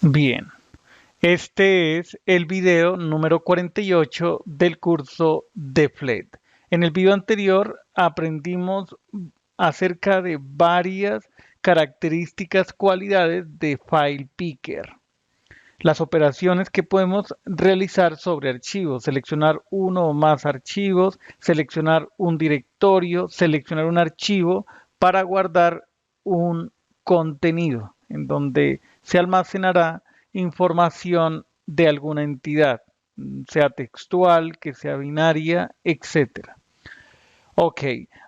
Bien, este es el video número 48 del curso de FLED. En el video anterior aprendimos acerca de varias características, cualidades de FilePicker. Las operaciones que podemos realizar sobre archivos, seleccionar uno o más archivos, seleccionar un directorio, seleccionar un archivo para guardar un contenido en donde se almacenará información de alguna entidad, sea textual, que sea binaria, etcétera. Ok,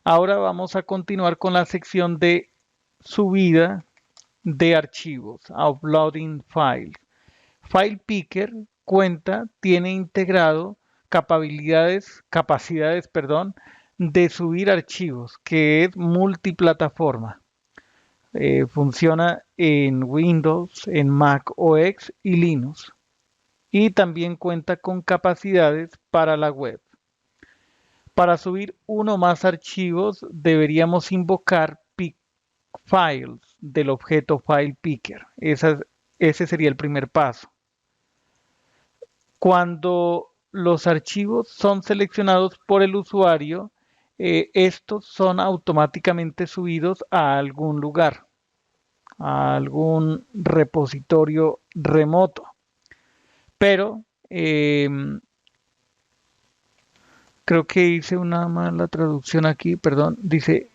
ahora vamos a continuar con la sección de subida de archivos, uploading files. FilePicker tiene integrado capacidades, de subir archivos, que es multiplataforma. Funciona en Windows, en Mac OS y Linux. Y también cuenta con capacidades para la web. Para subir uno o más archivos deberíamos invocar pickfiles del objeto FilePicker. Ese sería el primer paso. Cuando los archivos son seleccionados por el usuario, estos son automáticamente subidos a algún lugar, a algún repositorio remoto. Pero creo que hice una mala traducción aquí, perdón. Dice,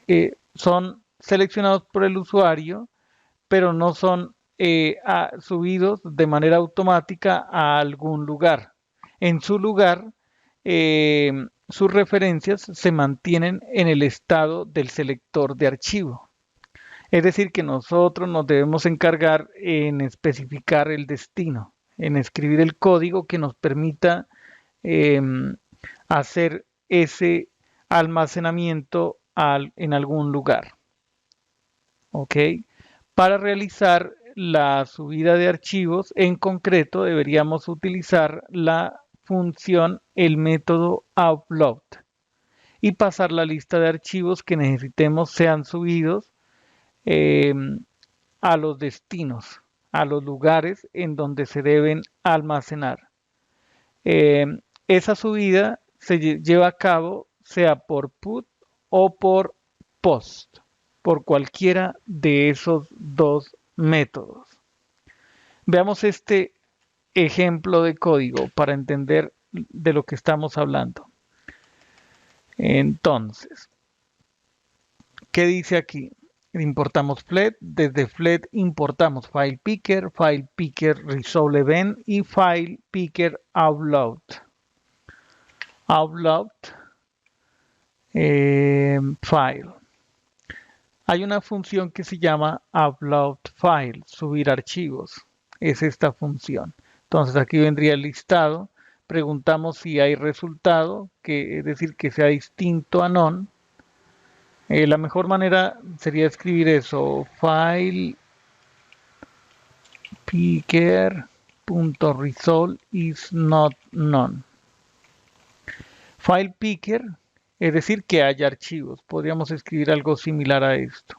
son seleccionados por el usuario, pero no son subidos de manera automática a algún lugar. En su lugar, eh, sus referencias se mantienen en el estado del selector de archivo. Es decir, que nosotros nos debemos encargar en especificar el destino, en escribir el código que nos permita eh, hacer ese almacenamiento en algún lugar. ¿Ok? Para realizar la subida de archivos, en concreto deberíamos utilizar la función, el método upload y pasar la lista de archivos que necesitemos sean subidos eh, a los destinos, a los lugares en donde se deben almacenar. Eh, esa subida se lleva a cabo sea por put o por post, por cualquiera de esos dos métodos. Veamos este ejemplo de código para entender de lo que estamos hablando. Entonces, ¿qué dice aquí? Importamos FLED, desde FLED importamos FilePicker Resolve Event y FilePicker Upload. Upload File. Hay una función que se llama Upload File, subir archivos. Es esta función. Entonces aquí vendría el listado. Preguntamos si hay resultado, que es decir, que sea distinto a none. La mejor manera sería escribir eso, file picker.result is not none. File picker, es decir, que haya archivos. Podríamos escribir algo similar a esto.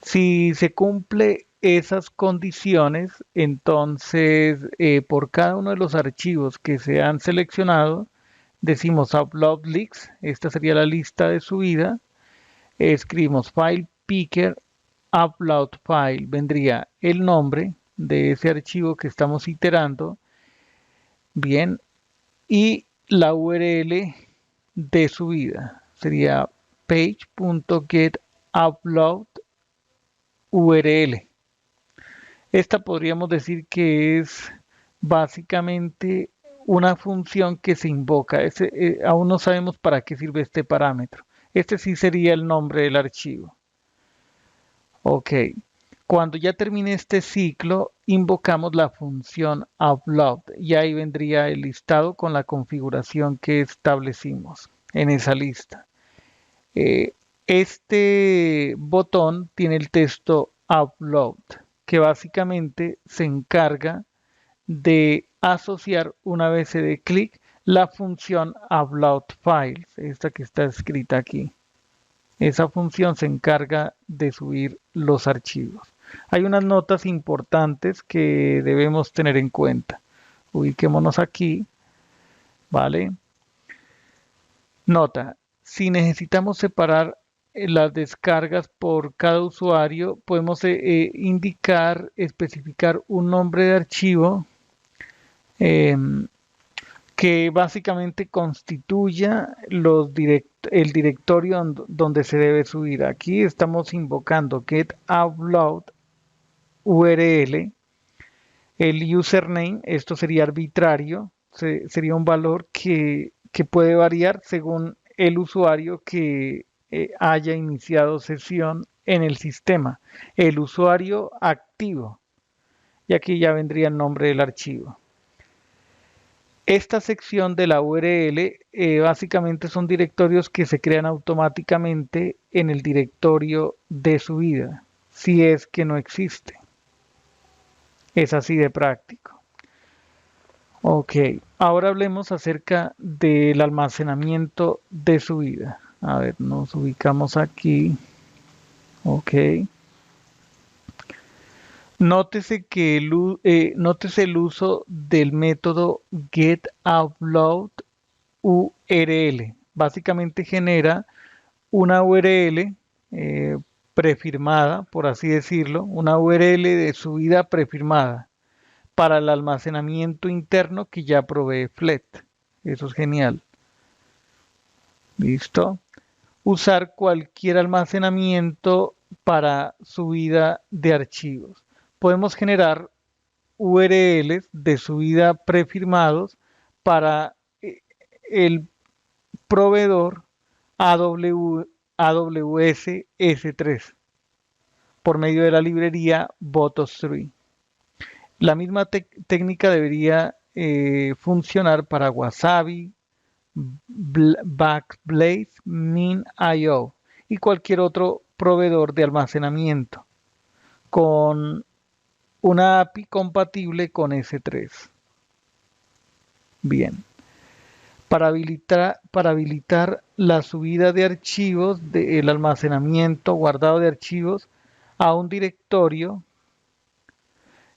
Si se cumple esas condiciones, entonces por cada uno de los archivos que se han seleccionado, decimos upload leaks, esta sería la lista de subida, escribimos file picker upload file, vendría el nombre de ese archivo que estamos iterando, bien, y la URL de subida sería page.getUpload URL. Esta podríamos decir que es básicamente una función que se invoca. Aún no sabemos para qué sirve este parámetro. Este sí sería el nombre del archivo. Ok. Cuando ya termine este ciclo, invocamos la función upload y ahí vendría el listado con la configuración que establecimos en esa lista. Este botón tiene el texto upload, que básicamente se encarga de asociar una vez se dé clic la función upload files, esta que está escrita aquí. Esa función se encarga de subir los archivos. Hay unas notas importantes que debemos tener en cuenta. Ubiquémonos aquí, ¿vale? Nota, si necesitamos separar las descargas por cada usuario, podemos indicar, especificar un nombre de archivo em, que básicamente constituya el directorio donde se debe subir. Aquí estamos invocando get upload URL, el username, esto sería arbitrario, sería un valor que puede variar según el usuario que haya iniciado sesión en el sistema, el usuario activo, y aquí ya vendría el nombre del archivo. Esta sección de la URL básicamente son directorios que se crean automáticamente en el directorio de subida, si es que no existe. Es así de práctico. Ok, ahora hablemos acerca del almacenamiento de subida. A ver, nos ubicamos aquí. Ok. Nótese el uso del método getUpload URL. Básicamente genera una URL prefirmada, por así decirlo, una URL de subida prefirmada para el almacenamiento interno que ya provee FLET. Eso es genial. ¿Listo? Usar cualquier almacenamiento para subida de archivos. Podemos generar URLs de subida prefirmados para el proveedor AWS S3 por medio de la librería Botos3. La misma técnica debería funcionar para Wasabi, Backblaze, Mint.io y cualquier otro proveedor de almacenamiento con una API compatible con S3. Bien. Para habilitar la subida de archivos, el almacenamiento, guardado de archivos a un directorio,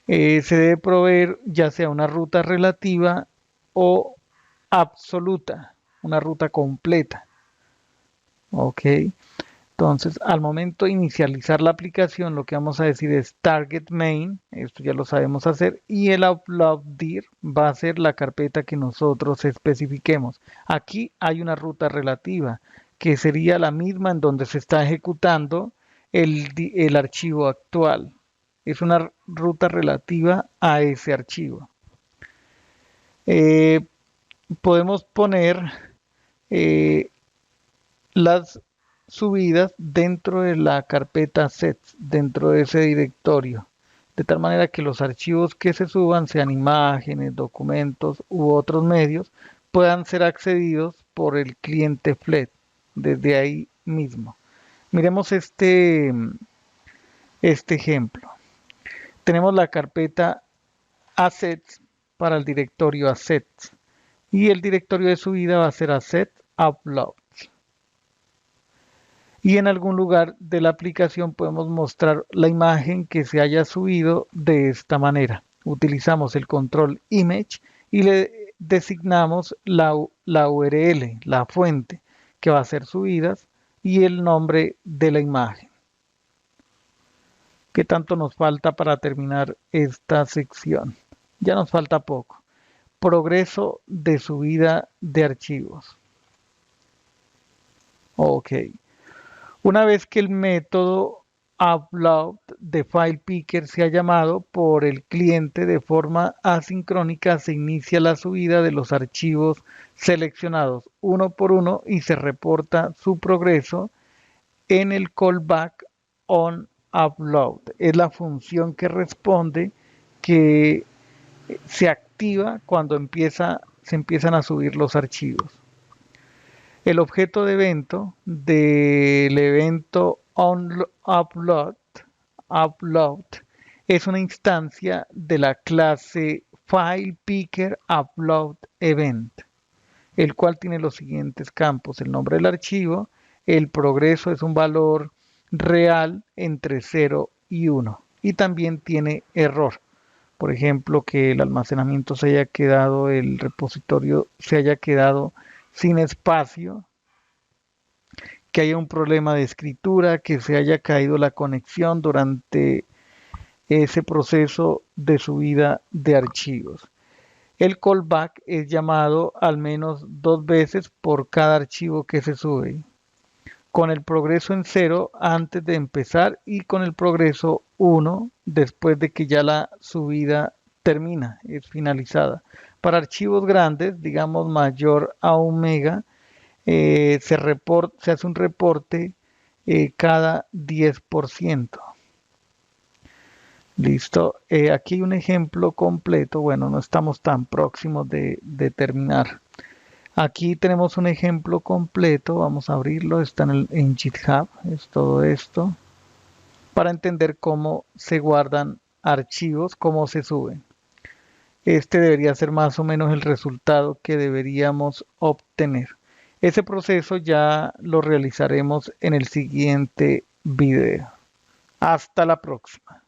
se debe proveer ya sea una ruta relativa o absoluta, una ruta completa. Ok, entonces al momento de inicializar la aplicación, lo que vamos a decir es target main, esto ya lo sabemos hacer, y el upload.dir va a ser la carpeta que nosotros especifiquemos. Aquí hay una ruta relativa, que sería la misma en donde se está ejecutando el archivo actual. Es una ruta relativa a ese archivo. Eh, podemos poner las subidas dentro de la carpeta sets, dentro de ese directorio, de tal manera que los archivos que se suban, sean imágenes, documentos u otros medios, puedan ser accedidos por el cliente FLET desde ahí mismo. Miremos este ejemplo. Tenemos la carpeta assets para el directorio assets y el directorio de subida va a ser asset upload. Y en algún lugar de la aplicación podemos mostrar la imagen que se haya subido de esta manera. Utilizamos el control image y le designamos la URL, la fuente que va a ser subidas y el nombre de la imagen. ¿Qué tanto nos falta para terminar esta sección? Ya nos falta poco. Progreso de subida de archivos. Ok. Una vez que el método upload de file picker se ha llamado por el cliente de forma asincrónica, se inicia la subida de los archivos seleccionados uno por uno y se reporta su progreso en el callback on upload. Es la función que responde que se activa cuando se empiezan a subir los archivos. El objeto de evento del evento onUpload es una instancia de la clase FilePickerUploadEvent, el cual tiene los siguientes campos: el nombre del archivo, el progreso es un valor real entre 0 y 1 y también tiene error. Por ejemplo, que el almacenamiento se haya quedado, el repositorio se haya quedado sin espacio, que haya un problema de escritura, que se haya caído la conexión durante ese proceso de subida de archivos. El callback es llamado al menos 2 veces por cada archivo que se sube, con el progreso en 0 antes de empezar y con el progreso 1 después de que ya la subida termina, es finalizada. Para archivos grandes, digamos mayor a 1 mega, se hace un reporte cada 10%. Listo. Aquí hay un ejemplo completo. Bueno, no estamos tan próximos de terminar. Aquí tenemos un ejemplo completo. Vamos a abrirlo. Está en GitHub. Es todo esto. Para entender cómo se guardan archivos, cómo se suben. Este debería ser más o menos el resultado que deberíamos obtener. Ese proceso ya lo realizaremos en el siguiente video. Hasta la próxima.